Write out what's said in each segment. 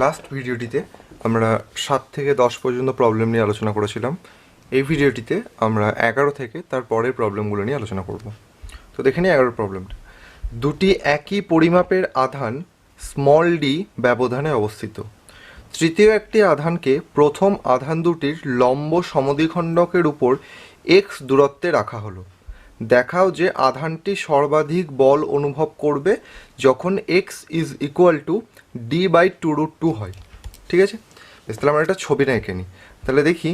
Last ভিডিওটিতে আমরা 7 থেকে 10 পর্যন্ত প্রবলেম নিয়ে আলোচনা করেছিলাম। এই ভিডিওটিতে আমরা 11 থেকে তার পরের প্রবলেমগুলো নিয়ে আলোচনা করব। তো দেখে নিই 11 প্রবলেমটা। দুটি একই পরিমাপের আধান স্মল ডি ব্যবধানে অবস্থিত। তৃতীয় একটি আধানকে প্রথম আধান দুটির লম্ব সমদ্বিখণ্ডকের উপর এক্স দূরত্বে রাখা হলো। দেখাও যে আধানটি সর্বাধিক বল অনুভব করবে যখন x is equal two d/2√2 হয়। ঠিক আছে, বেশ, তাহলে আমরা একটা ছবিটা এঁকে নিই। তাহলে দেখি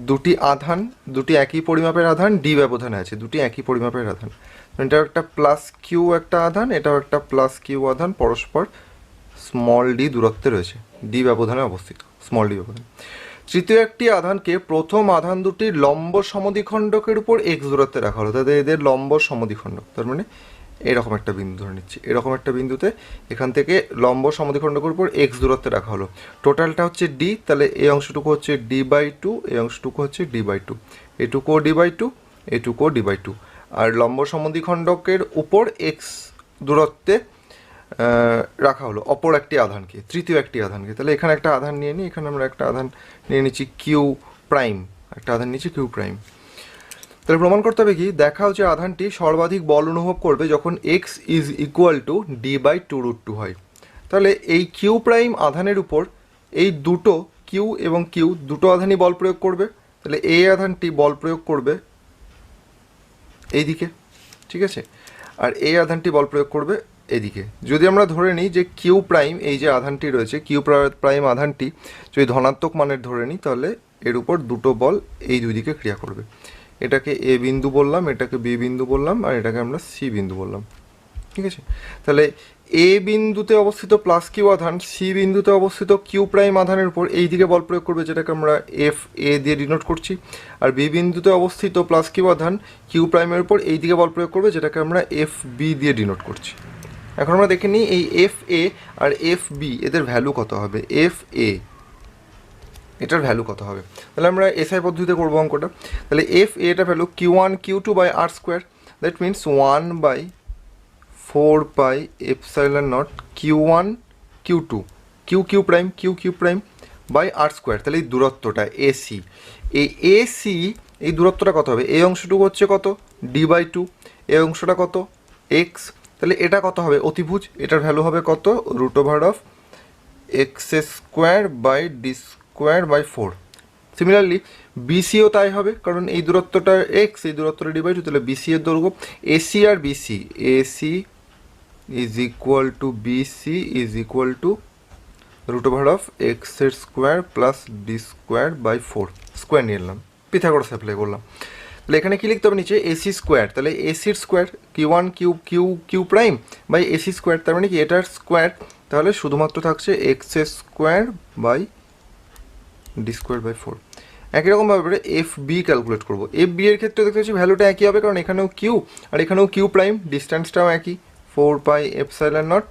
দুটি আধান, দুটি একই পরিমাপের আধান ডি ব্যবধানে আছে, দুটি একই পরিমাপের আধান। এটাও একটা প্লাস কিউ একটা আধান, এটাও একটা প্লাস কিউ আধান, পরস্পর স্মল ডি দূরত্বে রয়েছে, ডি ব্যবধানে অবস্থিত, স্মল ডি ব্যবধান। তৃতীয় একটি আধানকে প্রথম আধান দুটির লম্ব সমদ্বিখণ্ডকের উপর এক্স দূরত্বে রাখা হলো। তাদের এদের লম্ব সমদ্বিখণ্ডক, তার মানে এরকম একটা বিন্দু ধরে নিচ্ছি, এরকম একটা বিন্দুতে এখান থেকে লম্ব সমদ্বিখণ্ডকের উপর এক্স দূরত্বে রাখা হলো। টোটালটা হচ্ছে ডি, তাহলে এই অংশটুকু হচ্ছে d/2, এই অংশটুকু হচ্ছে d/2, এটুকুও d/2, এটুকুও d/2। আর লম্ব সমদ্বিখণ্ডকের উপর এক্স দূরত্বে রাখা হলো অপর একটি আধানকে, তৃতীয় একটি আধানকে। তাহলে এখানে একটা আধান নিয়ে নিই, এখানে আমরা একটা আধান নিয়ে নিচ্ছি কিউ প্রাইম, একটা আধান নিচ্ছি কিউ প্রাইম। তাহলে প্রমাণ করতে হবে কি, দেখাও যে আধানটি সর্বাধিক বল অনুভব করবে যখন x is equal two d/2√2 হয়। তাহলে এই কিউ প্রাইম আধানের উপর এই দুটো কিউ এবং কিউ দুটো আধানই বল প্রয়োগ করবে। তাহলে এই আধানটি বল প্রয়োগ করবে এইদিকে, ঠিক আছে, আর এই আধানটি বল প্রয়োগ করবে এদিকে। যদি আমরা ধরে নিই যে কিউ প্রাইম, এই যে আধানটি রয়েছে কিউ প্রাইম আধানটি যদি ধনাত্মক মানের ধরে নিই, তাহলে এর উপর দুটো বল এই দুই দিকে ক্রিয়া করবে। এটাকে এ বিন্দু বললাম, এটাকে বি বিন্দু বললাম, আর এটাকে আমরা সি বিন্দু বললাম। ঠিক আছে, তাহলে এ বিন্দুতে অবস্থিত প্লাস কিউ আধান সি বিন্দুতে অবস্থিত কিউ প্রাইম আধানের উপর এই দিকে বল প্রয়োগ করবে, যেটাকে আমরা এফ এ দিয়ে ডিনোট করছি। আর বি বিন্দুতে অবস্থিত প্লাস কিউ আধান কিউ প্রাইমের উপর এই দিকে বল প্রয়োগ করবে, যেটাকে আমরা এফ বি দিয়ে ডিনোট করছি। এখন আমরা দেখে নিই এই এফ এ আর এফ বি এদের ভ্যালু কত হবে। এফ এ এটার ভ্যালু কত হবে, তাহলে আমরা এসআই পদ্ধতিতে করবো অঙ্কটা। তাহলে এফ এটা value Q1Q2/r², that means 1/4πε0 Q1 Q2 Q prime Q prime by r²। তাহলে এই দূরত্বটা এসি, এই এসি এই দূরত্বটা কত হবে, এই অংশটুকু হচ্ছে কত d/2, এই অংশটা কত এক্স। তাহলে এটা কত হবে অতিভুজ, এটার ভ্যালু হবে কত √x²/d²/4। সিমিলারলি বিসিও তাই হবে, কারণ এই দূরত্বটা এক্স, এই দূরত্বটা d/2, তাহলে বিসি এর দৈর্ঘ্য এসি আর BC, AC is equal to BC is equal to √x² + d² / 4 square নিয়ে এলাম, পিথাগোরাস অ্যাপ্লাই করলাম। তাহলে এখানে কি লিখতে হবে নিচে এসি স্কোয়ার, তাহলে এসির square Q1 Q prime by AC square, তার মানে কি এটার স্কোয়ার, তাহলে শুধুমাত্র থাকছে x²/d²/4। একই রকমভাবে এফ বি ক্যালকুলেট করবো। এফ বি এর ক্ষেত্রে দেখতে পাচ্ছি ভ্যালুটা একই হবে, কারণ এখানেও কিউ আর এখানেও কিউ প্রাইম, ডিস্ট্যান্সটাও একই 4πε0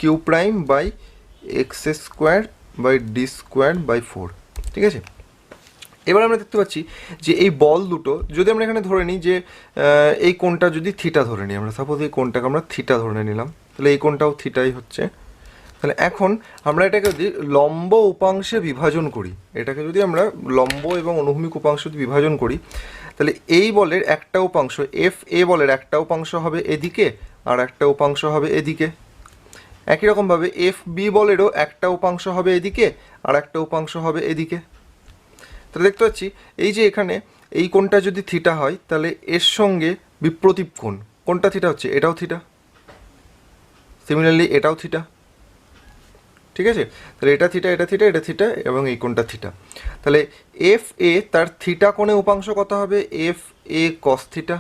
কিউ প্রাইম বাই x²/d²/4। ঠিক আছে, এবার আমরা দেখতে পাচ্ছি যে এই বল দুটো যদি আমরা এখানে ধরে নিই যে এই কোণটা যদি থিটা ধরে নিই, আমরা সাপোজ এই কোণটাকে আমরা থিটা ধরে নিলাম, তাহলে এই কোণটাও থিটাই হচ্ছে। তাহলে এখন আমরা এটাকে যদি লম্ব উপাংশে বিভাজন করি, এটাকে যদি আমরা লম্ব এবং অনুভূমিক উপাংশ বিভাজন করি, তাহলে এই বলের একটা উপাংশ এফ এ বলের একটা উপাংশ হবে এদিকে আর একটা উপাংশ হবে এদিকে। একই রকমভাবে এফ বি বলেরও একটা উপাংশ হবে এদিকে আর একটা উপাংশ হবে এদিকে। তাহলে দেখতে পাচ্ছি এই যে এখানে এই কোণটা যদি থিটা হয়, তাহলে এর সঙ্গে বিপ্রতীপ কোণ কোনটা থিটা হচ্ছে, এটাও থিটা, সিমিলারলি এটাও থিটা। ঠিক আছে, তাহলে এটা থিটা এটা থিটা এটা থিটা এবং এই কোণটা থিটা। তাহলে এফ এ তার থিটা কোণে উপাংশ কত হবে, F A cos theta.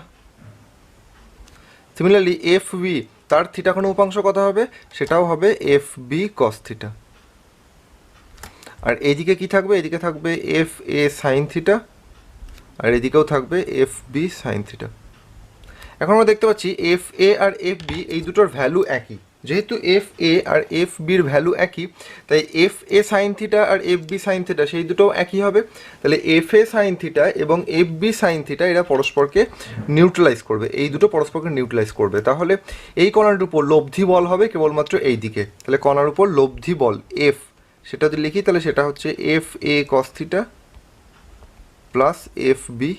Similarly F B তার থিটা কোণে উপাংশ কত হবে, সেটাও হবে এফ বি কস থিটা। আর এদিকে কি থাকবে, এদিকে থাকবে এফ এ সাইন থিটা, আর এদিকেও থাকবে এফ বি সাইন থিটা। এখন আমরা দেখতে পাচ্ছি এফ এ আর এফ বি এই দুটোর ভ্যালু একই, যেহেতু এফ এ আর এফ বির ভ্যালু একই, তাই এফ এ সাইন থিটা আর এফ বি সাইন থিটা সেই দুটোও একই হবে। তাহলে এফ এ সাইন থিটা এবং এফ বি সাইন থিটা এরা পরস্পরকে নিউট্রালাইজ করবে, এই দুটো পরস্পরকে নিউট্রালাইজ করবে। তাহলে এই কণার উপর লব্ধি বল হবে কেবলমাত্র এই দিকে, তাহলে কণার উপর লব্ধি বল এফ সেটা যদি লিখি তাহলে সেটা হচ্ছে F A cos theta plus F B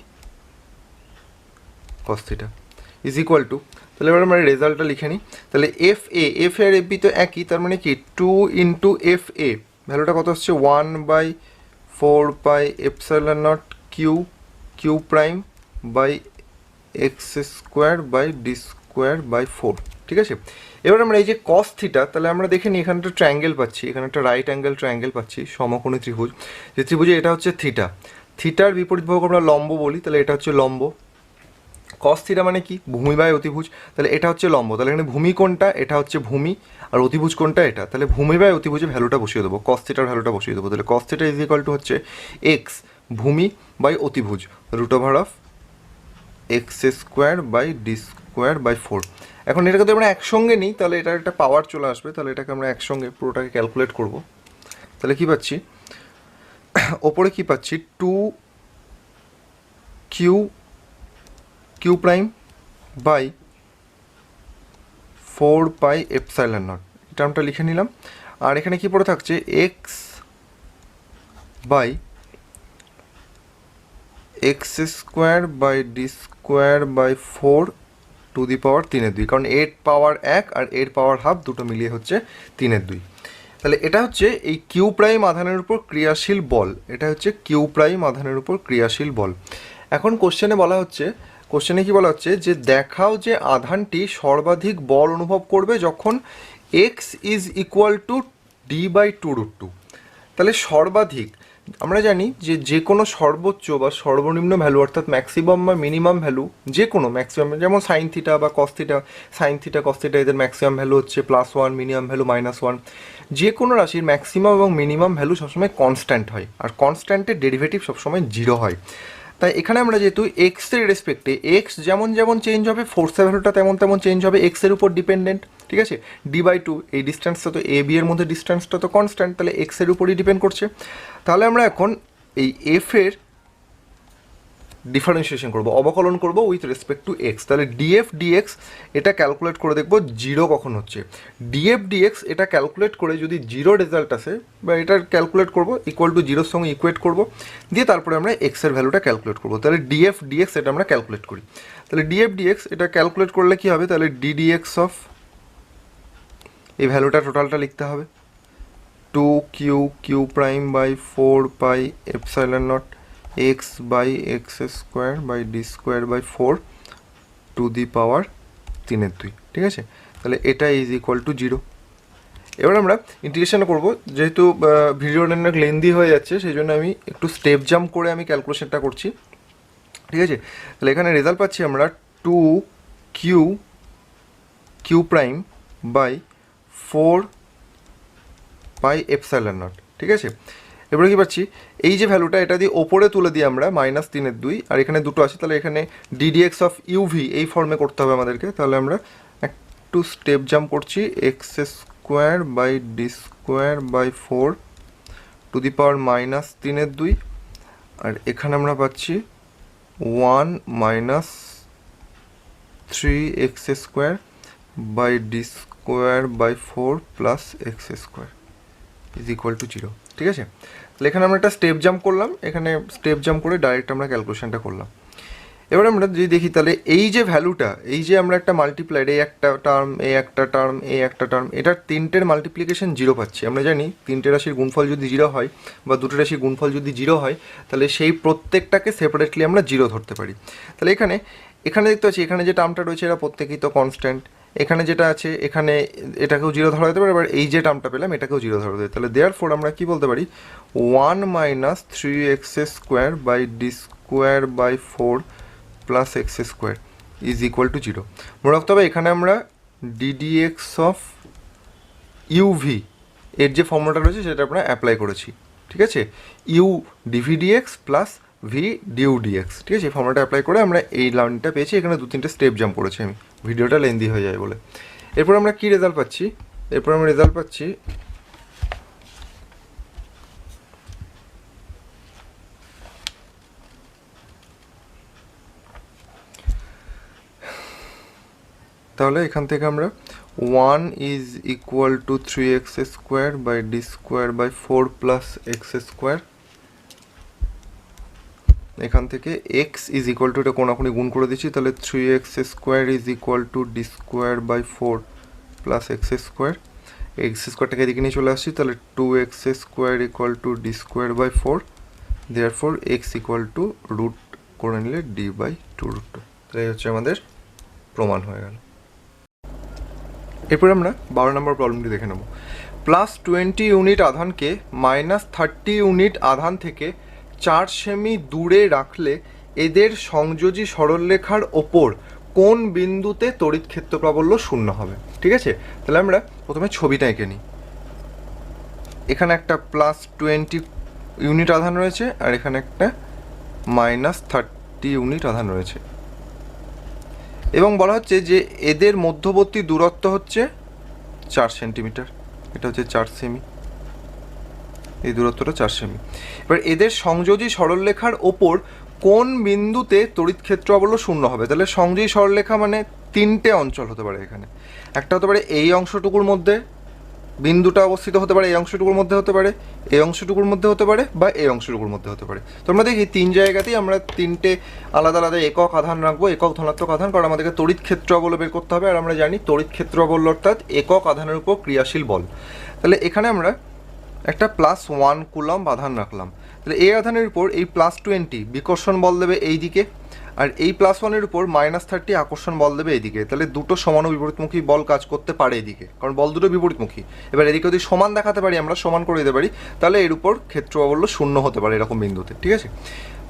cos theta is equal to, তাহলে এবার আমরা রেজাল্টটা লিখে নিই। তাহলে এফ এ আর এফ বি তো একই, তার মানে কি 2 ইন্টু এফ এ ভ্যালুটা কত হচ্ছে 1/4πε0 Q prime by X square by D square by 4, ঠিক আছে। এবার আমরা এই যে কস থিটা, তাহলে আমরা দেখে নিই এখানে একটা ট্রায়াঙ্গেল পাচ্ছি, এখানে একটা রাইট অ্যাঙ্গেল ট্রায়াঙ্গেল পাচ্ছি, সমকোণী ত্রিভুজ। যে ত্রিভুজে এটা হচ্ছে থিটা, থিটার বিপরীত বাহুকে আমরা লম্ব বলি, তাহলে এটা হচ্ছে লম্ব। কস থিটা মানে কি ভূমি বাই অতিভুজ, তাহলে এটা হচ্ছে লম্ব, তাহলে এখানে ভূমি কোনটা, এটা হচ্ছে ভূমি, আর অতিভুজ কোনটা এটা, তাহলে ভূমি বাই অতিভুজে ভ্যালুটা বসিয়ে দেবো, কস থিটার ভ্যালুটা বসিয়ে দেবো। তাহলে cos theta is equal to হচ্ছে এক্স ভূমি বাই অতিভুজ root over of x square by D square by 4। এখন এটাকে যদি আমরা একসঙ্গে নিই তাহলে এটার একটা পাওয়ার চলে আসবে, তাহলে এটাকে আমরা একসঙ্গে পুরোটাকে ক্যালকুলেট করব। তাহলে কি পাচ্ছি, ওপরে কি পাচ্ছি 2 কিউ প্রাইম বাই 4πε0, এটা আমরা লিখে নিলাম। আর এখানে কি পড়ে থাকছে X by X square by D square by 4 to the power 3/2, কারণ 8 পাওয়ার 1 আর 8 পাওয়ার হাফ দুটো মিলিয়ে হচ্ছে 3/2। তাহলে এটা হচ্ছে এই কিউ প্রাইম আধানের উপর ক্রিয়াশীল বল, এটা হচ্ছে কিউ প্রাইম আধানের উপর ক্রিয়াশীল বল। এখন কোশ্চেনে বলা হচ্ছে, কোশ্চেনে কি বলা হচ্ছে যে দেখাও যে আধানটি সর্বাধিক বল অনুভব করবে যখন x is equal two d/2√2। তাহলে সর্বাধিক, আমরা জানি যে যে কোনো সর্বোচ্চ বা সর্বনিম্ন ভ্যালু অর্থাৎ ম্যাক্সিমাম বা মিনিমাম ভ্যালু, যে কোনো ম্যাক্সিমাম, যেমন সাইন থিটা বা cos theta, sine theta cos theta এদের ম্যাক্সিমাম ভ্যালু হচ্ছে +1, মিনিমাম ভ্যালু -1। যে কোনো রাশির ম্যাক্সিমাম এবং মিনিমাম ভ্যালু সবসময় কনস্ট্যান্ট হয়, আর কনস্ট্যান্টের ডেরিভেটিভ সবসময় 0 হয়। তাই এখানে আমরা যেহেতু এক্সের রেসপেক্টে এক্স যেমন যেমন চেঞ্জ হবে, ফোর্সের ভ্যালুটা তেমন তেমন চেঞ্জ হবে, এক্সের উপর ডিপেন্ডেন্ট, ঠিক আছে। d/2 এই ডিস্টেন্সটা তো এ বি এর মধ্যে ডিস্টেন্সটা তো কনস্ট্যান্ট, তাহলে এক্সের উপরই ডিপেন্ড করছে। তাহলে আমরা এখন এই এফ এর ডিফারেন্সিয়েশন করবো, অবকলন করবো উইথ রেসপেক্ট টু এক্স। তাহলে ডিএফ ডিএক্স এটা ক্যালকুলেট করে দেখবো 0 কখন হচ্ছে। ডিএফ ডিএক্স এটা ক্যালকুলেট করে যদি 0 রেজাল্ট আসে, বা এটা ক্যালকুলেট করবো ইকুয়াল টু 0-র সঙ্গে ইকুয়েট করবো, দিয়ে তারপরে আমরা এক্সের ভ্যালুটা ক্যালকুলেট করবো। তাহলে ডিএফ ডিএক্স এটা আমরা ক্যালকুলেট করি। তাহলে ডিএফ ডিএক্স এটা ক্যালকুলেট করলে কী হবে, তাহলে ডিডিএক্স অফ এই ভ্যালুটা টোটালটা লিখতে হবে 2 Q prime by 4πε0 X by X square by D square by 4 to the power 3/2, ঠিক আছে। তাহলে এটা ইজ ইকুয়াল টু 0। এবার আমরা ইন্টিগ্রেশন করব, যেহেতু ভিডিওটা অনেক লেন্দি হয়ে যাচ্ছে সেই জন্য আমি একটু স্টেপ জাম্প করে আমি ক্যালকুলেশনটা করছি, ঠিক আছে। তাহলে এখানে রেজাল্ট পাচ্ছি আমরা 2কিউ প্রাইম বাই 4πε0, ঠিক আছে। এবারে কি পাচ্ছি, এই যে ভ্যালুটা এটা দিয়ে ওপরে তুলে দিই আমরা -3/2, আর এখানে দুটো আছে, তাহলে এখানে ডিডিএক্স অফ ইউভি এই ফর্মে করতে হবে আমাদেরকে। তাহলে আমরা একটু স্টেপ জাম্প করছি, X square by D square by 4 to the power -3/2, আর এখানে আমরা পাচ্ছি 1 - 3x square by D square by 4 plus x square is equal to 0, ঠিক আছে। তাহলে এখানে আমরা একটা স্টেপ জাম্প করলাম, এখানে স্টেপ জাম্প করে ডাইরেক্ট আমরা ক্যালকুলেশনটা করলাম। এবার আমরা যদি দেখি তাহলে এই যে ভ্যালুটা, এই যে আমরা একটা মাল্টিপ্লাইড, এই একটা টার্ম, এই একটা টার্ম, এই একটা টার্ম, এটার তিনটের মাল্টিপ্লিকেশন 0 পাচ্ছি। আমরা জানি তিনটে রাশির গুণফল যদি 0 হয় বা দুটো রাশির গুণফল যদি 0 হয় তাহলে সেই প্রত্যেকটাকে সেপারেটলি আমরা 0 ধরতে পারি। তাহলে এখানে দেখতে পাচ্ছি এখানে যে টার্মটা রয়েছে এরা প্রত্যেকেই তো কনস্ট্যান্ট, এখানে যেটা আছে এখানে এটাকেও 0 ধরা যেতে পারে, এবার এই যে টার্মটা পেলাম এটাকেও 0 ধরা যেতে। তাহলে দেয়ারফর আমরা কি বলতে পারি, 1 - 3x square by D square by 4 plus x square is equal to 0। মনে রাখতে হবে এখানে আমরা ডিডিএক্স অফ ইউভি এর যে ফর্মুলাটা রয়েছে সেটা আমরা অ্যাপ্লাই করেছি, ঠিক আছে। ইউ ডিভিডিএক্স প্লাস ভি ডিউডিএক্স, ঠিক আছে। এই ফর্মুলাটা অ্যাপ্লাই করে আমরা এই লাইনটা পেয়েছি। এখানে 2-3টে স্টেপ জাম্প করেছি আমি, ভিডিওটা লেন্দি হয়ে যায় বলে। এরপর আমরা কি রেজাল্ট পাচ্ছি, এরপর আমরা রেজাল্ট পাচ্ছি তাহলে এখান থেকে আমরা 1 is equal to 3x square by d square by 4 plus x square। এখান থেকে x is equal to, এটা কোনাকুনি গুণ করে দিচ্ছি, তাহলে 3x square is equal to d square by 4 plus x square। x স্কোয়ারটাকে এদিকে নিয়ে চলে আসছি, তাহলে 2x square equal to d square by 4, therefore x equal to root করে নিলে d by 2 root 2। তাহলে এই হচ্ছে আমাদের প্রমাণ হয়ে গেল। এরপরে আমরা 12 নম্বর প্রবলেমটি দেখে নেব। +20 ইউনিট আধানকে -30 ইউনিট আধান থেকে 4 সেমি দূরে রাখলে এদের সংযোজী সরলরেখার ওপর কোন বিন্দুতে তড়িৎ ক্ষেত্র প্রাবল্য শূন্য হবে। ঠিক আছে, তাহলে আমরা প্রথমে ছবিটা এঁকে নিই। এখানে একটা +20 ইউনিট আধান রয়েছে আর এখানে একটা -30 ইউনিট আধান রয়েছে, এবং বলা হচ্ছে যে এদের মধ্যবর্তী দূরত্ব হচ্ছে 4 সেন্টিমিটার, এটা হচ্ছে 4 সেমি, এই দূরত্বটা 4 সেমি। এবার এদের সংযোজী সরলরেখার ওপর কোন বিন্দুতে তড়িৎ ক্ষেত্র প্রাবল্য শূন্য হবে। তাহলে সংযোজী সরলরেখা মানে তিনটে অঞ্চল হতে পারে এখানে, একটা হতে পারে এই অংশটুকুর মধ্যে বিন্দুটা অবস্থিত হতে পারে, এই অংশটুকুর মধ্যে হতে পারে, এই অংশটুকুর মধ্যে হতে পারে, বা এই অংশটুকুর মধ্যে হতে পারে। তো আমরা দেখি তিন জায়গাতেই আমরা তিনটে আলাদা আলাদা একক আধান রাখবো, একক ধনাত্মক আধান, কারণ আমাদেরকে তড়িৎ ক্ষেত্র প্রাবল্য বের করতে হবে, আর আমরা জানি তড়িৎ ক্ষেত্র প্রাবল্য অর্থাৎ একক আধানের উপর ক্রিয়াশীল বল। তাহলে এখানে আমরা একটা +1 কুলম্ব আধান রাখলাম, তাহলে এই আধানের উপর এই +20 বিকর্ষণ বল দেবে এই দিকে, আর এই +1-এর উপর -30 আকর্ষণ বল দেবে এইদিকে। তাহলে দুটো সমান ও বিপরীতমুখী বল কাজ করতে পারে এদিকে, কারণ বল দুটো বিপরীতমুখী। এবার এদিকে যদি সমান দেখাতে পারি, আমরা সমান করে দিতে পারি, তাহলে এর উপর ক্ষেত্র প্রাবল্য শূন্য হতে পারে এরকম বিন্দুতে। ঠিক আছে,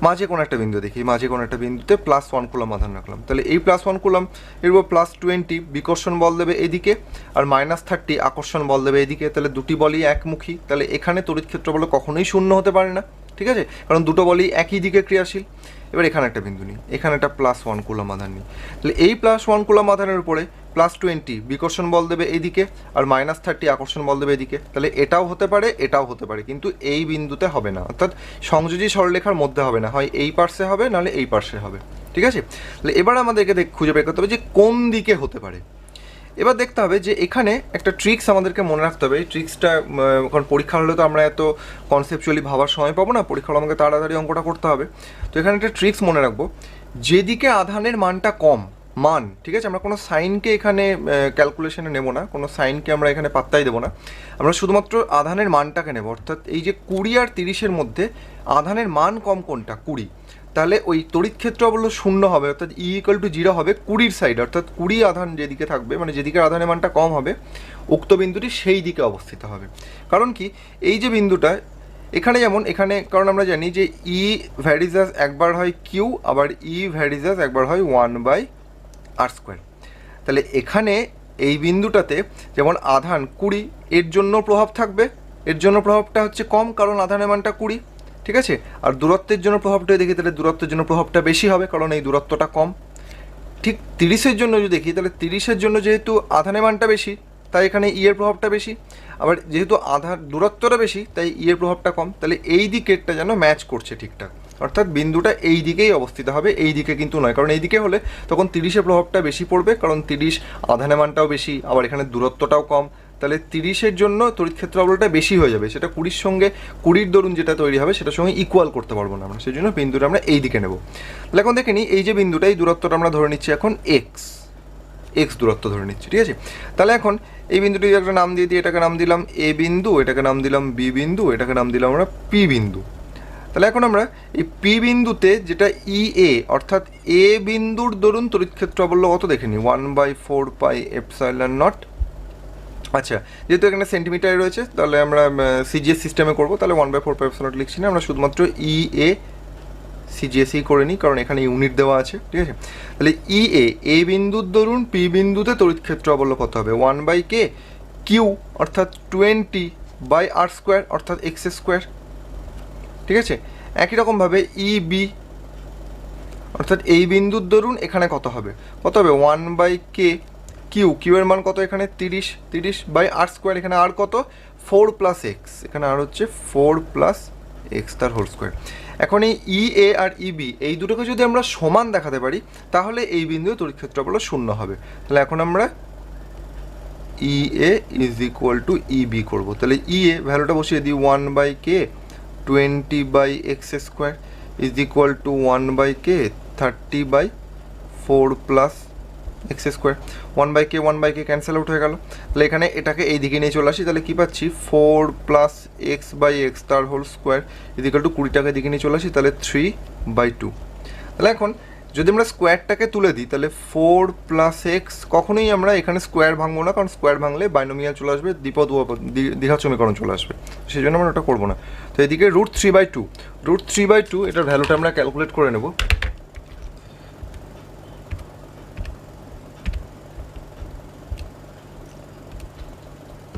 মাঝে কোনো একটা বিন্দু দেখি, মাঝে কোনো একটা বিন্দুতে +1 কুলম্ব আধান রাখলাম, তাহলে এই +1 কুলম্ব এর উপর +20 বিকর্ষণ বল দেবে এদিকে, আর -30 আকর্ষণ বল দেবে এদিকে। তাহলে দুটি বলই একমুখী, তাহলে এখানে তড়িৎ ক্ষেত্র প্রাবল্য কখনোই শূন্য হতে পারে না। ঠিক আছে, কারণ দুটো বলই একই দিকে ক্রিয়াশীল। এবার এখানে একটা বিন্দু নিই, এখানে একটা +1 কুলম্ব আধান নিই, তাহলে এই +1 কুলম্ব আধানের উপরে +20 বিকর্ষণ বল দেবে এইদিকে, আর -30 আকর্ষণ বল দেবে এদিকে। তাহলে এটাও হতে পারে, এটাও হতে পারে, কিন্তু এই বিন্দুতে হবে না, অর্থাৎ সংযোজী সরলরেখার মধ্যে হবে না, হয় এই পার্শ্বে হবে, নাহলে এই পার্শ্বে হবে। ঠিক আছে, তাহলে এবার আমাদেরকে খুঁজে বের করতে হবে যে কোন দিকে হতে পারে। এবার দেখতে হবে যে এখানে একটা ট্রিক্স আমাদেরকে মনে রাখতে হবে। এই ট্রিক্সটা কারণ পরীক্ষা হলে তো আমরা এত কনসেপচুয়ালি ভাবার সময় পাবো না, পরীক্ষা হলে আমাকে তাড়াতাড়ি অঙ্কটা করতে হবে। তো এখানে একটা ট্রিক্স মনে রাখবো, যেদিকে আধানের মানটা কম মান, ঠিক আছে, আমরা কোনো সাইনকে এখানে ক্যালকুলেশনে নেব না, কোনো সাইনকে আমরা এখানে পাত্তাই দেবো না, আমরা শুধুমাত্র আধানের মানটাকে নেব। অর্থাৎ এই যে 20 আর 30-এর মধ্যে আধানের মান কম কোনটা, 20, তাহলে ওই তড়িৎ ক্ষেত্র প্রাবল্য শূন্য হবে, অর্থাৎ E=0 হবে 20-র সাইড, অর্থাৎ 20 আধান যেদিকে থাকবে, মানে যেদিকে আধানের মানটা কম হবে, উক্ত বিন্দুটি সেই দিকে অবস্থিত হবে। কারণ কি, এই যে বিন্দুটা এখানে, যেমন এখানে, কারণ আমরা জানি যে E ভ্যারিজ অ্যাজ একবার হয় Q, আবার E ভ্যারিজ অ্যাজ একবার হয় 1/r²। তাহলে এখানে এই বিন্দুটাতে যেমন আধান 20, এর জন্য প্রভাব থাকবে, এর জন্য প্রভাবটা হচ্ছে কম, কারণ আধানের মানটা 20। ঠিক আছে, আর দূরত্বের জন্য প্রভাবটা দেখি, তাহলে দূরত্বের জন্য প্রভাবটা বেশি হবে, কারণ এই দূরত্বটা কম। ঠিক 30-এর জন্য যদি দেখি, তাহলে 30-এর জন্য যেহেতু আধানের মানটা বেশি, তাই এখানে ই এর প্রভাবটা বেশি, আবার যেহেতু আধার দূরত্বটা বেশি, তাই ই এর প্রভাবটা কম। তাহলে এই দিকেরটা যেন ম্যাচ করছে ঠিকঠাক, অর্থাৎ বিন্দুটা এই দিকেই অবস্থিত হবে, এই দিকে কিন্তু নয়, কারণ এই দিকে হলে তখন 30-এর প্রভাবটা বেশি পড়বে, কারণ 30 আধানের মানটাও বেশি, আবার এখানে দূরত্বটাও কম। তাহলে 30-এর জন্য তড়িৎ ক্ষেত্র প্রাবল্যটা বেশি হয়ে যাবে, সেটা 20-র সঙ্গে 20-র দরুন যেটা তৈরি হবে সেটার সঙ্গে ইকুয়াল করতে পারবো না আমরা, সেই জন্য বিন্দুটা আমরা এই দিকে নেব। তাহলে এখন দেখে নিই, এই যে বিন্দুটা, এই দূরত্বটা আমরা ধরে নিচ্ছি এখন এক্স দূরত্ব ধরে নিচ্ছি। ঠিক আছে, তাহলে এখন এই বিন্দুটি একটা নাম দিয়ে দিই, এটাকে নাম দিলাম এ বিন্দু, এটাকে নাম দিলাম বি বিন্দু, এটাকে নাম দিলাম আমরা পি বিন্দু। তাহলে এখন আমরা এই পি বিন্দুতে যেটা EA অর্থাৎ এ বিন্দুর দরুন তড়িৎ ক্ষেত্র প্রাবল্য কত দেখে নিই, 1/4πε0। আচ্ছা, যেহেতু এখানে সেন্টিমিটারে রয়েছে, তাহলে আমরা সিজিএস সিস্টেমে করবো, তাহলে 1/4πε0 লিখছি না, আমরা শুধুমাত্র EA সিজিএসই করে নিই, কারণ এখানে ইউনিট দেওয়া আছে। ঠিক আছে, তাহলে EA এ বিন্দুর দরুন পি বিন্দুতে তড়িৎ ক্ষেত্র প্রাবল্য কত হবে, 1/k অর্থাৎ 20/r² অর্থাৎ x²। ঠিক আছে, একই রকমভাবে EB অর্থাৎ এই বিন্দুর দরুন এখানে কত হবে, 1/k কিউ এর মান কত, এখানে 30/r², এখানে আর কত 4 + x, এখানে আর হচ্ছে 4 + x তার হোল স্কোয়ার। এখন এই EA আর EB এই দুটোকে যদি আমরা সমান দেখাতে পারি, তাহলে এই বিন্দু তড়িৎ ক্ষেত্র প্রাবল্য শূন্য হবে। তাহলে এখন আমরা E A is equal to E B করবো। তাহলে ই এ ভ্যালুটা বসিয়ে দিই 1/k 20/x² is equal to 1/k 30/4 plus x²। 1/k 1/k cancel out হয়ে গেল। তাহলে এখানে এটাকে এই দিকে নিয়ে চলে আসি, তাহলে কী পাচ্ছি 4 প্লাস x/x তার whole square is equal to 20টাকে দিকে নিয়ে চলে আসি, তাহলে 3/2। তাহলে এখন যদি আমরা স্কোয়ারটাকে তুলে দিই তাহলে 4 প্লাস এক্স, কখনোই আমরা এখানে স্কোয়ার ভাঙবো না, কারণ স্কোয়ার ভাঙলে বাইনোমিয়াল চলে আসবে, দ্বিঘাত সমীকরণ চলে আসবে, সেই জন্য আমরা ওটা করবো না। তো এদিকে √3/2 এটার ভ্যালুটা আমরা ক্যালকুলেট করে নেব।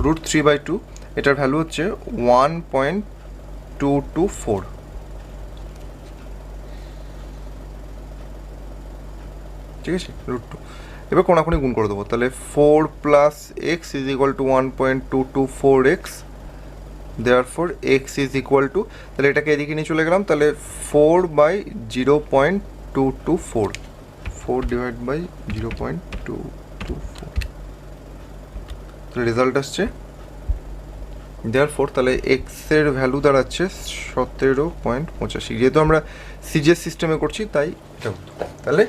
√3/2 এটার ভ্যালু হচ্ছে 1.224। ঠিক আছে, √2। এবার কোনাকুনি গুণ করে দেবো, তাহলে 4 plus x is equal two 1.224x, therefore x is equal to, তাহলে এটাকে এদিকে নিয়ে চলে গেলাম, তাহলে 4/0.224, 4/0.224, তাহলে রেজাল্ট আসছে দেয়ারফর, তাহলে এক্সের ভ্যালু দাঁড়াচ্ছে 17.85। যেহেতু আমরা সিজিএস সিস্টেমে করছি তাই এটা উত্তর। তাহলে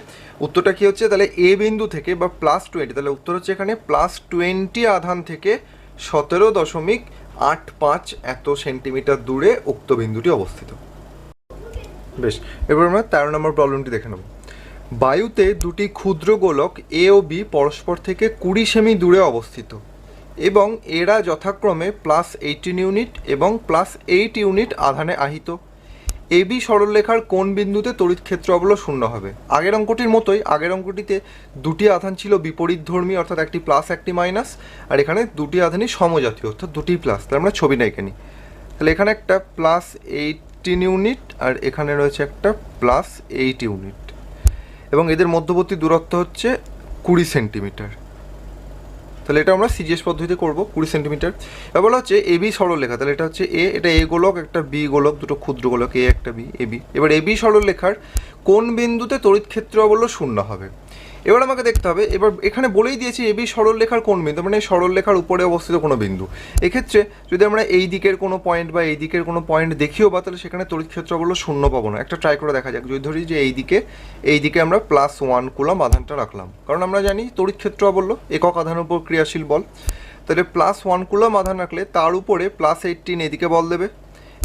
উত্তরটা কী হচ্ছে, তাহলে এ বিন্দু থেকে বা +20, তাহলে উত্তর হচ্ছে এখানে +20 আধান থেকে 17.85 এত সেন্টিমিটার দূরে উক্ত বিন্দুটি অবস্থিত। বেশ, এবার আমরা 13 নম্বর প্রবলেমটি দেখে নেব। বায়ুতে দুটি ক্ষুদ্র গোলক এ ও বি পরস্পর থেকে 20 সেমি দূরে অবস্থিত এবং এরা যথাক্রমে +18 ইউনিট এবং +8 ইউনিট আধানে আহিত। এবি সরলরেখার কোন বিন্দুতে তড়িৎ ক্ষেত্র অবলো 0 হবে? আগের অঙ্কটির মতোই, আগের অঙ্কটিতে দুটি আধান ছিল বিপরীতধর্মী, অর্থাৎ একটি প্লাস একটি মাইনাস, আর এখানে দুটি আধানই সমজাতীয়, অর্থাৎ দুটি প্লাস। তাহলে আমরা ছবিটা এঁকে নিই। তাহলে এখানে একটা +18 ইউনিট আর এখানে রয়েছে একটা +8 ইউনিট, এবং এদের মধ্যবর্তী দূরত্ব হচ্ছে 20 সেন্টিমিটার। তাহলে এটা আমরা সিজিএস পদ্ধতিতে করব 20 সেন্টিমিটার। এবার বলা হচ্ছে এবি সরলরেখা, তাহলে এটা হচ্ছে এ, এটা এ গোলক, একটা বি গোলক, দুটো ক্ষুদ্র গোলক, এ একটা বি, এবি। এবার এবি সরলরেখার কোন বিন্দুতে তড়িৎ ক্ষেত্র অবলো 0 হবে? এবার আমাকে দেখতে হবে, এবার এখানে বলেই দিয়েছি এবি সরলরেখার কোন বিন্দু, মানে সরলরেখার উপরে অবস্থিত কোনো বিন্দু। এক্ষেত্রে যদি আমরা এই দিকের কোনো পয়েন্ট বা এই দিকের কোনো পয়েন্ট দেখিও বা, তাহলে সেখানে তড়িৎ ক্ষেত্র অবলো 0 পাবো না। একটা ট্রাই করে দেখা যাক, যদি ধরি যে এই দিকে আমরা +1 কুলম আধানটা রাখলাম, কারণ আমরা জানি তড়িৎ ক্ষেত্র অবলো একক আধানের উপর ক্রিয়াশীল বল। তাহলে +1 কুলম আধান রাখলে তার উপরে +18 এদিকে বল দেবে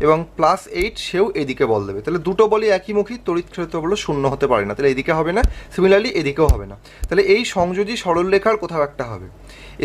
এবং +8 সেও এদিকে বল দেবে। তাহলে দুটো বলই একইমুখী, তড়িৎ ক্ষেত্র বলো 0 হতে পারে না, তাহলে এদিকে হবে না, সিমিলারলি এদিকেও হবে না। তাহলে এই সংযোজী সরলরেখার কোথাও একটা হবে।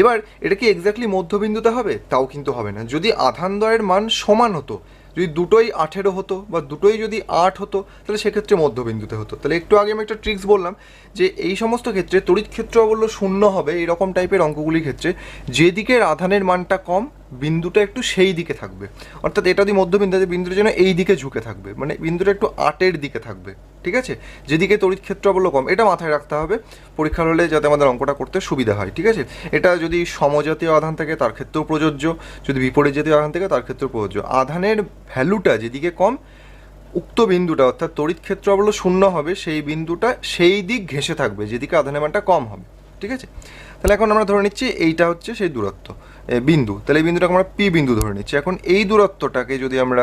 এবার এটা কি এক্স্যাক্টলি মধ্যবিন্দুতে হবে? তাও কিন্তু হবে না। যদি আধানদ্বয়ের মান সমান হতো, যদি দুটোই 18 হতো বা দুটোই যদি 8 হতো, তাহলে সেক্ষেত্রে মধ্যবিন্দুতে হতো। তাহলে একটু আগে আমি একটা ট্রিক্স বললাম যে এই সমস্ত ক্ষেত্রে তড়িৎ ক্ষেত্র অবশ্য 0 হবে এরকম টাইপের অঙ্কগুলির ক্ষেত্রে যেদিকের আধানের মানটা কম বিন্দুটা একটু সেই দিকে থাকবে, অর্থাৎ এটা যদি মধ্যবিন্দু, বিন্দুটা যেন এই দিকে ঝুঁকে থাকবে, মানে বিন্দুটা একটু 8-এর দিকে থাকবে। ঠিক আছে, যেদিকে তড়িৎ ক্ষেত্র অবশ্য কম, এটা মাথায় রাখতে হবে পরীক্ষার হলে যাতে আমাদের অঙ্কটা করতে সুবিধা হয়। ঠিক আছে, এটা যদি সমজাতীয় আধান থাকে তার ক্ষেত্রেও প্রযোজ্য, যদি বিপরীত জাতীয় আধান থাকে তার ক্ষেত্রেও প্রযোজ্য। আধানের ভ্যালুটা যেদিকে কম, উক্ত বিন্দুটা অর্থাৎ তড়িৎ ক্ষেত্র অবশ্য 0 হবে, সেই বিন্দুটা সেই দিক ঘেঁষে থাকবে যেদিকে আধানের মানটা কম হবে। ঠিক আছে, তাহলে এখন আমরা ধরে নিচ্ছি এইটা হচ্ছে সেই দূরত্ব বিন্দু, তাহলে এই বিন্দুটাকে আমরা পি বিন্দু ধরে নিচ্ছি। এখন এই দূরত্বটাকে যদি আমরা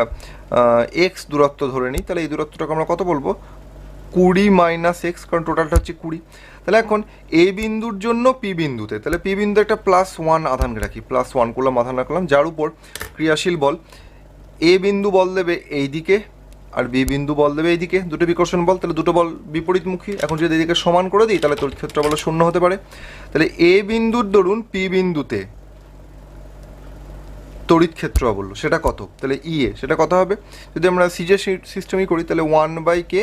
এক্স দূরত্ব ধরে নিই, তাহলে এই দূরত্বটাকে আমরা কত বলবো? 20 - x, কারণ টোটালটা হচ্ছে 20। তাহলে এখন এ বিন্দুর জন্য পি বিন্দুতে, তাহলে পি বিন্দু একটা +1 আধান রাখি, +1 কুলম আধান রাখলাম, যার উপর ক্রিয়াশীল বল এ বিন্দু বল দেবে এই দিকে আর বি বিন্দু বল দেবে এইদিকে, দুটো বিকর্ষণ বল, তাহলে দুটো বল বিপরীতমুখী। এখন যদি এদিকে সমান করে দিই তাহলে তড়িৎ ক্ষেত্র বল 0 হতে পারে। তাহলে এ বিন্দুর দরুন পি বিন্দুতে তড়িৎ ক্ষেত্র অবশ্য সেটা কত? তাহলে ইএ সেটা কত হবে? যদি আমরা সিজিএস সিস্টেমই করি তাহলে 1/k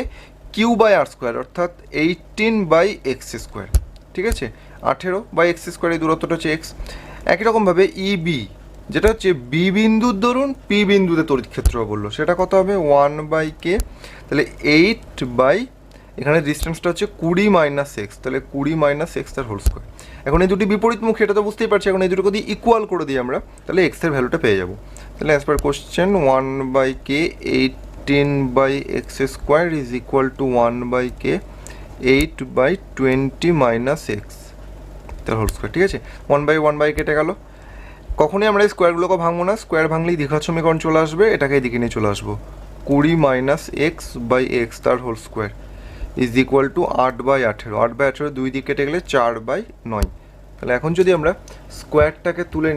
Q/r², অর্থাৎ 18/x²। ঠিক আছে, 18/x², এই দূরত্বটা হচ্ছে এক্স। একই রকমভাবে ইবি যেটা হচ্ছে বি বিন্দুর দরুন পি বিন্দুতে তড়িৎ ক্ষেত্র বললো সেটা কত হবে? 1/k, তাহলে 8 এখানে ডিস্টেন্সটা হচ্ছে 20 - x, তাহলে 20 - x তার হোল স্কোয়ার। এখন এই দুটি বিপরীতমুখী, এটা তো বুঝতেই পারছি। এখন এই দুটো যদি ইকুয়াল করে দিই আমরা, তাহলে x এর ভ্যালুটা পেয়ে যাবো। তাহলে as per question 1/k 18/x² is equal to 1/k 8/20 - x। তার হোল স্কোয়ার, ঠিক আছে। 1/1 কেটে গেল। কখনোই আমরা এই স্কোয়ারগুলোকে ভাঙবো না, স্কোয়ার ভাঙলেই দ্বিঘাত সমীকরণ চলে আসবে, এটাকে এদিকে নিয়ে চলে আসবো। 20 - x/x তার whole square is equal to 8/18। 8/18 দুই দিক কেটে গেলে 4/9। তাহলে এখন যদি আমরা স্কোয়ারটাকে তুলে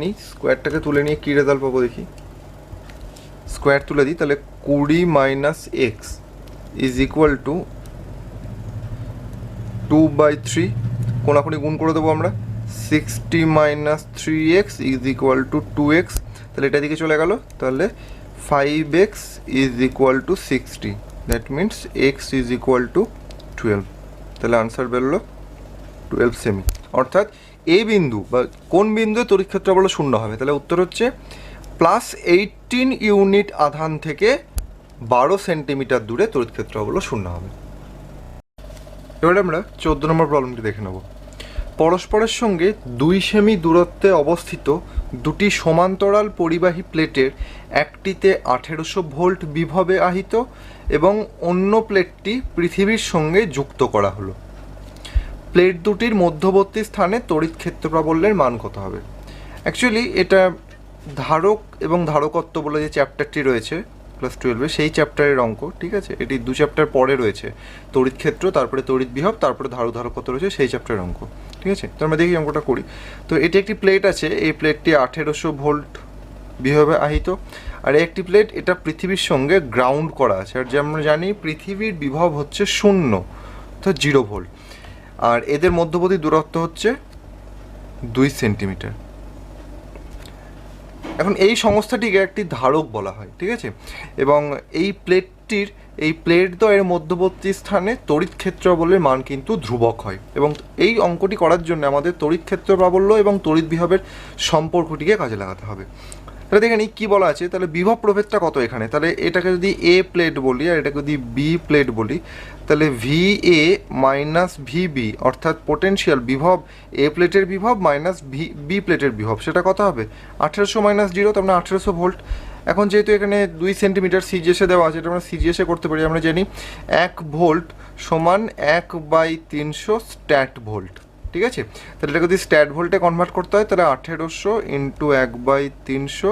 নিয়ে কী রেজাল্ট পাবো দেখি। স্কোয়ার তুলে দিই, তাহলে 20 - x ইজ ইকুয়াল টু 2/3। কোনাকুনি গুণ করে দেবো আমরা। 60 - 3x is equal two 2x। তাহলে এটা দিকে চলে গেল, তাহলে 5x is equal two 60। That means x is equal two 12। তাহলে আনসার বেরোলো 12 সেমি। অর্থাৎ এ বিন্দু বা কোন বিন্দুতে তড়িৎ ক্ষেত্র বলো শূন্য হবে। তাহলে উত্তর হচ্ছে +18 ইউনিট আধান থেকে 12 সেন্টিমিটার দূরে তড়িৎ ক্ষেত্র বলো শূন্য হবে। এবারে আমরা 14 নম্বর প্রবলেমটি দেখে নেব। পরস্পরের সঙ্গে 2 সেমি দূরত্বে অবস্থিত দুটি সমান্তরাল পরিবাহী প্লেটের একটিতে 1800 ভোল্ট বিভবে আহিত এবং অন্য প্লেটটি পৃথিবীর সঙ্গে যুক্ত করা হলো। প্লেট দুটির মধ্যবর্তী স্থানে তড়িৎ ক্ষেত্র প্রাবল্যের মান কত হবে। অ্যাকচুয়ালি এটা ধারক এবং ধারকত্ব বলে যে চ্যাপ্টারটি রয়েছে ক্লাস 12-এ, সেই চ্যাপ্টারের অঙ্ক, ঠিক আছে। এটি 2 চ্যাপ্টার পরে রয়েছে, তড়িৎ ক্ষেত্র, তারপরে তড়িৎ বিভব, তারপরে ধারকত্ব রয়েছে, সেই চ্যাপ্টারের অঙ্ক, ঠিক আছে। তো আমরা দেখি অঙ্কটা করি। তো এটি একটি প্লেট আছে, এই প্লেটটি 1800 ভোল্ট বিভবে আহিত, আর একটি প্লেট এটা পৃথিবীর সঙ্গে গ্রাউন্ড করা আছে। আর যে আমরা জানি পৃথিবীর বিভব হচ্ছে 0, অর্থাৎ 0 ভোল্ট, আর এদের মধ্যবর্তী দূরত্ব হচ্ছে 2 সেন্টিমিটার। এখন এই সংস্থাটিকে একটি ধারক বলা হয়, ঠিক আছে। এবং এই প্লেট দ্বয়ের মধ্যবর্তী স্থানে তড়িৎ ক্ষেত্র প্রাবল্যের মান কিন্তু ধ্রুবক হয়। এবং এই অঙ্কটি করার জন্য আমাদের তড়িৎ ক্ষেত্র প্রাবল্য এবং তড়িৎ বিভবের সম্পর্কটিকে কাজে লাগাতে হবে। তাহলে দেখে নিই কী বলা আছে। তাহলে বিভব প্রভেদটা কত এখানে, তাহলে এটাকে যদি এ প্লেট বলি আর এটাকে যদি বি প্লেট বলি, তাহলে VA - VB অর্থাৎ পোটেনশিয়াল বিভব এ প্লেটের বিভব মাইনাস বি প্লেটের বিভব, সেটা কত হবে 1800 - 0, তার মানে 1800 ভোল্ট। এখন যেহেতু এখানে 2 সেন্টিমিটার সিজিএসে দেওয়া আছে, এটা আমরা সিজিএসে করতে পারি। আমরা জানি 1 ভোল্ট সমান 1/300 স্ট্যাট ভোল্ট, ঠিক আছে। তাহলে এটা যদি স্ট্যাট ভোল্টে কনভার্ট করতে হয়, তাহলে 1800 × 1/300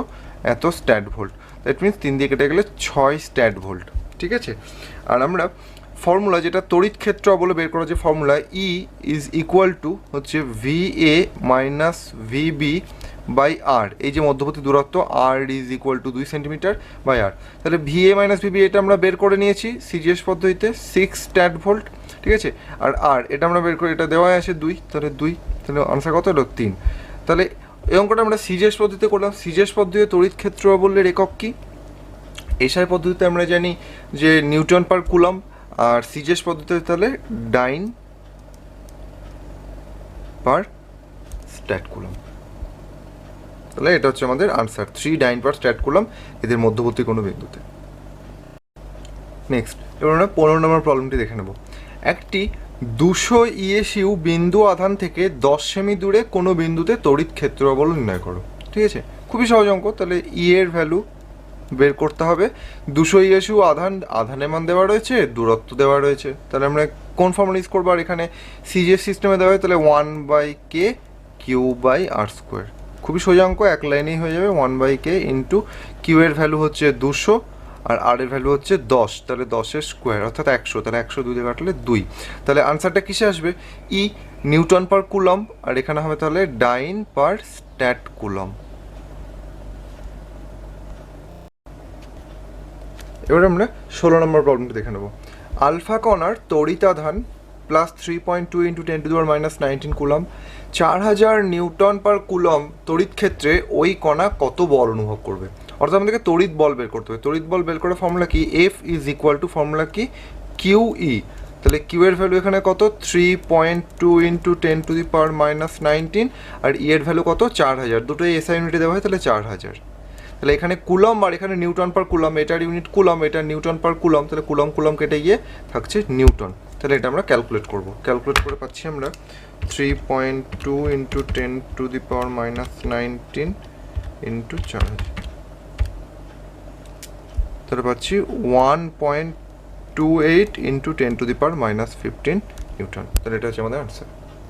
এত স্ট্যাট ভোল্ট। দ্যাট মিনস 3 দিয়ে কেটে গেলে 6 স্ট্যাট ভোল্ট, ঠিক আছে। আর আমরা ফর্মুলা যেটা তড়িৎ ক্ষেত্র বলে বের করা যে formula, E is equal to হচ্ছে VA - VB বাই R, এই যে মধ্যবর্তী দূরত্ব R is equal to 2 centimetre by R। তাহলে VA - VB এটা আমরা বের করে নিয়েছি সিজিএস পদ্ধতিতে 6 স্ট্যাট ভোল্ট, ঠিক আছে। আর R এটা আমরা বের করে, এটা দেওয়া আছে 2, তাহলে 2, তাহলে আনসার কত হলো 3। তাহলে এই অঙ্কটা আমরা সিজিএস পদ্ধতিতে করলাম। সিজিএস পদ্ধতিতে তড়িৎ ক্ষেত্র বললে একক কি, এসআই পদ্ধতিতে আমরা জানি যে নিউটন পার কুলম, আর সিজিএস পদ্ধতিতে তাহলে ডাইন পার স্ট্যাট কুলম। তাহলে এটা হচ্ছে আমাদের আনসার, 3 ডাইন পার স্ট্যাট কুলম এদের মধ্যবর্তী কোনো বিন্দুতে। নেক্সট এবার আমরা 15 নম্বর প্রবলেমটি দেখে নেব। একটি 200 ESU বিন্দু আধান থেকে 10 সেমি দূরে কোনো বিন্দুতে তড়িৎ ক্ষেত্র বল নির্ণয় করো, ঠিক আছে। খুবই সহজ অঙ্ক। তাহলে এর ভ্যালু বের করতে হবে। 200 ESU আধানের মান দেওয়া রয়েছে, দূরত্ব দেওয়া রয়েছে। তাহলে আমরা কোন ফর্মুলা ইউজ করবো, আর এখানে সিজিএস সিস্টেমে দেওয়া হয়, তাহলে 1/K/Q/R²। খুবই সোজা অঙ্ক, এক লাইনেই হয়ে যাবে। 1/K × Q এর ভ্যালু হচ্ছে 200 আর R এর ভ্যালু হচ্ছে 10, তাহলে 10-এর স্কোয়ার অর্থাৎ 100, তাহলে 100 2 দিয়ে কাটলে 2। তাহলে আনসারটা কিসে আসবে, E নিউটন পার কুলম, আর এখানে হবে তাহলে ডাইন পার স্ট্যাট কুলম। এবার আমরা 16 নম্বর প্রবলেমটি দেখে নেব। আলফা কণার তড়িতাধান +3.2 × 10⁻⁻19 কুলম, 4000 নিউটন পার কুলম তড়িৎ ক্ষেত্রে ওই কণা কত বল অনুভব করবে। অর্থাৎ আমাদেরকে তড়িৎ বল বের করতে হবে। তড়িৎ বল বের করার ফর্মুলা কি, F is equal two formula কি QE। তাহলে কিউ এর ভ্যালু এখানে কত 3.2 × 10⁻⁻19, আর E এর ভ্যালু কত 4000, দুটোই এসআই ইউনিটে দেওয়া হয়, তাহলে 4000। তাহলে এখানে কুলম আর এখানে নিউটন পার কুলম, এটার ইউনিট কুলম, এটা নিউটন পার কুলম, তাহলে কুলম কুলম কেটে গিয়ে থাকছে নিউটন। তাহলে এটা আমরা ক্যালকুলেট করব। ক্যালকুলেট করে পাচ্ছি আমরা 3.2 × 10⁻⁻19 × 4000, তাহলে পাচ্ছি 1.28 × 10⁻⁻15 নিউটন। তাহলে এটা হচ্ছে আমাদের আনসার।